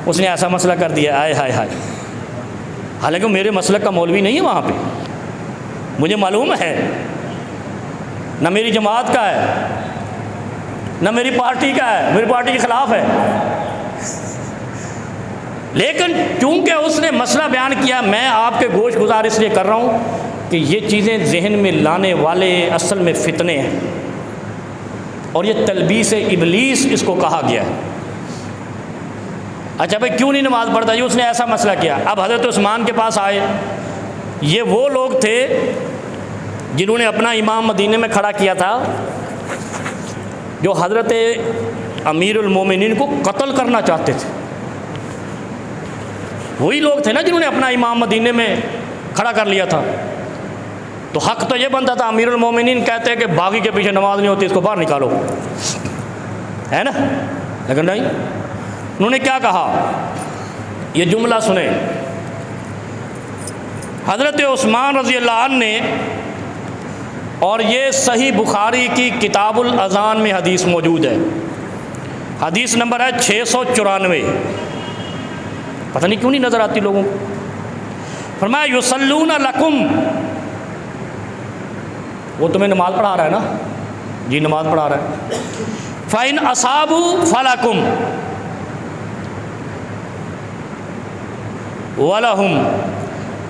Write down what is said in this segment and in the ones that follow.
اس نے ایسا مسئلہ کر دیا، آئے ہائے ہائے، حالانکہ میرے مسلک کا مولوی نہیں ہے وہاں پہ، مجھے معلوم ہے نہ میری جماعت کا ہے نہ میری پارٹی کا ہے، میری پارٹی کے خلاف ہے، لیکن چونکہ اس نے مسئلہ بیان کیا، میں آپ کے گوش گزار اس لیے کر رہا ہوں کہ یہ چیزیں ذہن میں لانے والے اصل میں فتنے ہیں، اور یہ تلبیس ابلیس اس کو کہا گیا ہے۔ اچھا بھائی کیوں نہیں نماز پڑھتا؟ یہ اس نے ایسا مسئلہ کیا۔ اب حضرت عثمان کے پاس آئے، یہ وہ لوگ تھے جنہوں نے اپنا امام مدینے میں کھڑا کیا تھا، جو حضرت امیر المومنین کو قتل کرنا چاہتے تھے، وہی لوگ تھے نا جنہوں نے اپنا امام مدینے میں کھڑا کر لیا تھا۔ تو حق تو یہ بنتا تھا، امیر المومنین کہتے ہیں کہ باغی کے پیچھے نماز نہیں ہوتی، اس کو باہر نکالو، ہے نا، لیکن نہیں، انہوں نے کیا کہا؟ یہ جملہ سنیں، حضرت عثمان رضی اللہ عنہ نے، اور یہ صحیح بخاری کی کتاب الاذان میں حدیث موجود ہے، حدیث نمبر ہے 694، پتہ نہیں کیوں نہیں نظر آتی لوگوں کو۔ فرمایا یصلون لکم، وہ تمہیں نماز پڑھا رہا ہے نا، جی نماز پڑھا رہا ہے، فَإِنْ أَصَابُوا فَلَكُمْ وَلَهُمْ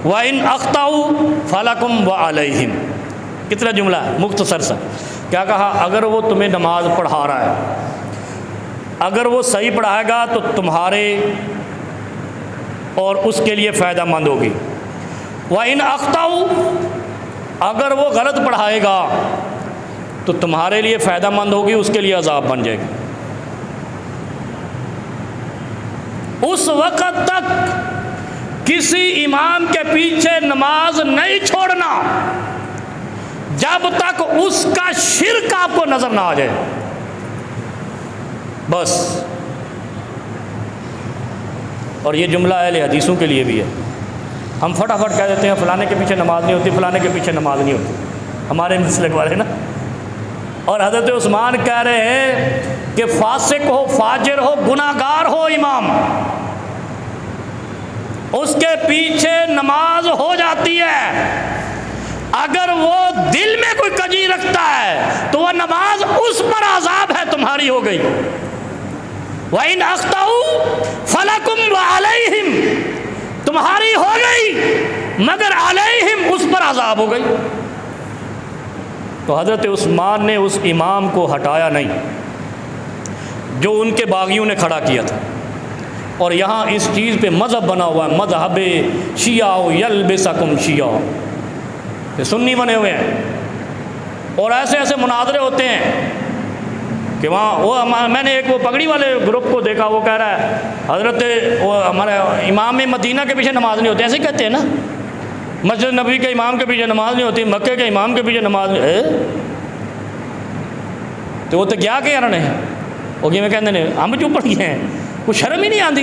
وَإِنْ أَخْطَأُوا فَلَكُمْ وَعَلَيْهِمْ۔ کتنا جملہ ہے مختصر سا، کیا کہا؟ اگر وہ تمہیں نماز پڑھا رہا ہے، اگر وہ صحیح پڑھائے گا تو تمہارے اور اس کے لیے فائدہ مند ہوگی، وَإِنْ أَخْطَأُوا، اگر وہ غلط پڑھائے گا تو تمہارے لیے فائدہ مند ہوگی، اس کے لیے عذاب بن جائے گی۔ اس وقت تک کسی امام کے پیچھے نماز نہیں چھوڑنا جب تک اس کا شرک آپ کو نظر نہ آ جائے، بس۔ اور یہ جملہ اہل حدیثوں کے لیے بھی ہے، ہم فٹافٹ کہہ دیتے ہیں فلانے کے پیچھے نماز نہیں ہوتی، فلانے کے پیچھے نماز نہیں ہوتی، ہمارے مسلک والے نا، اور حضرت عثمان کہہ رہے ہیں کہ فاسق ہو، فاجر ہو، گناہ گار ہو امام، اس کے پیچھے نماز ہو جاتی ہے، اگر وہ دل میں کوئی کجی رکھتا ہے تو وہ نماز اس پر عذاب ہے، تمہاری ہو گئی۔ وَإِنْ أَخْطَأُوا فَلَكُمْ وَعَلَيْهِمْ، تمہاری ہو گئی مگر علیہم، اس پر عذاب ہو گئی۔ تو حضرت عثمان نے اس امام کو ہٹایا نہیں جو ان کے باغیوں نے کھڑا کیا تھا، اور یہاں اس چیز پہ مذہب بنا ہوا ہے، مذہب شیعہ یلبسکم شیعہ، یہ سنی بنے ہوئے ہیں، اور ایسے ایسے مناظرے ہوتے ہیں کہ وہاں وہ، میں نے ایک وہ پگڑی والے گروپ کو دیکھا، وہ کہہ رہا ہے حضرت وہ ہمارے امام مدینہ کے پیچھے نماز نہیں ہوتی، ایسے ہی کہتے ہیں نا، مسجد نبوی کے امام کے پیچھے نماز نہیں ہوتی، مکے کے امام کے پیچھے نماز نہیں، تو وہ تو کیا کہ انہوں نے وہ کہ میں کہتے ہیں ہم چپ پڑ گئے ہیں، کچھ شرم ہی نہیں آتی۔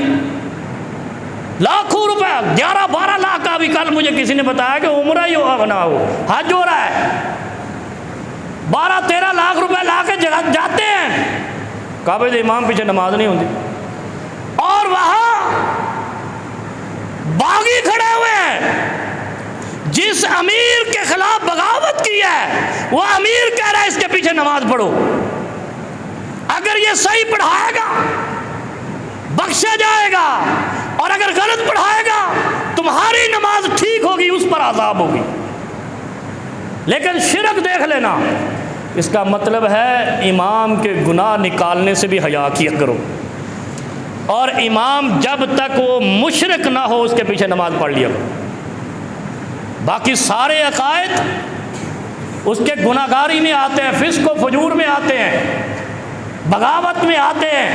لاکھوں روپے، 11-12 لاکھ کا بھی کل مجھے کسی نے بتایا کہ عمرہ ہی بنا ہو، حج ہو رہا ہے، 12-13 لاکھ روپے لا کے جاتے ہیں، کعبے کے امام پیچھے نماز نہیں ہوتی، اور وہاں باغی کھڑے ہوئے ہیں، جس امیر کے خلاف بغاوت کی ہے وہ امیر کہہ رہا ہے اس کے پیچھے نماز پڑھو، اگر یہ صحیح پڑھائے گا بخشا جائے گا، اور اگر غلط پڑھائے گا تمہاری نماز ٹھیک ہوگی، اس پر عذاب ہوگی۔ لیکن شرک دیکھ لینا، اس کا مطلب ہے امام کے گناہ نکالنے سے بھی حیا کیا کرو، اور امام جب تک وہ مشرک نہ ہو اس کے پیچھے نماز پڑھ لیا کرو۔ باقی سارے عقائد اس کے گناہ گاری میں آتے ہیں، فسق و فجور میں آتے ہیں، بغاوت میں آتے ہیں،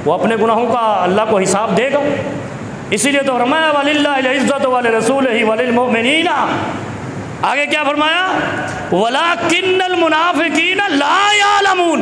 وہ اپنے گناہوں کا اللہ کو حساب دے گا۔ اسی لیے تو فرمایا وَلِلَّهِ الْعِزَّةُ وَلِرَسُولِهِ وَلِلْمُؤْمِنِينَ، آگے کیا فرمایا؟ وَلَكِنَّ الْمُنَافِقِينَ لَا يَعْلَمُونَ،